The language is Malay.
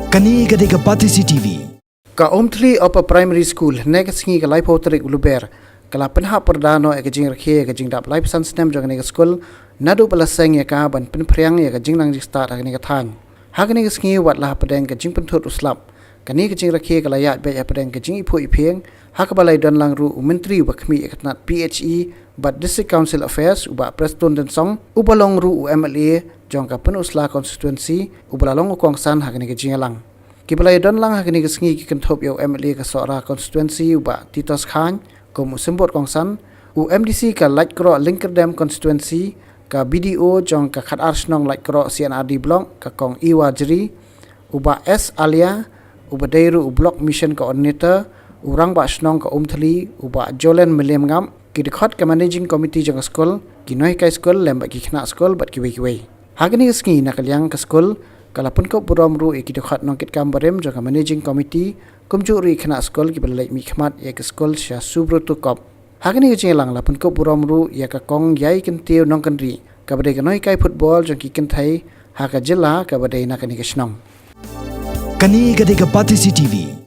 Kani kadega Pati CCTV. Ka Omthli Upper Primary School next ngi ka life hotrik uluber kala penha perdano e kajing rakhe kajing dap life sans nem jang ne school nadu palaseng ya ka ban pen priang ya kajing nang start ha ne ka thang ha ne ngi wat la pedeng kajing pen thot uslap kani kajing rakhe kala ya be ya pedeng kajing ipo ipheng ha ka balai don lang ru menteri bakmi ekatnat PHE but district council affairs uba preston den song ubalong ru MLA jong ka pen usla constituency ubalalong ukong san ha ne kajing lang Kipalay don lang hakini kesengi kentop yo MLA ka sora constituency uba Titos Khan ko musimbot kongsan MDC ka Light Kro Linkerdam constituency ka BDO jong ka Khat Arsnong Light Kro CNRD block ka kong Iwa Jeri uba S Alia uba Dairu block mission coordinator urang ba snong ka Omthli uba Jolen Miliam ngam kidikhat ka managing committee jong school kinoi ka school lembak ki khna school bat kiwe hakini kesengi nakalyang ka school Kalapun ko buram ru ikidukhat nongkit kambarem jaga managing committee kumju ri khana skol ki balai mi khmat ek skol sha subrutu kop hagani jing lang lapun ko buram ru ya ka kong yai kintiu nongkan ri kabade kanoi kai football jong ki kinthai ha ka jilla kabade na kani kisnong Kani kadega Pati CCTV.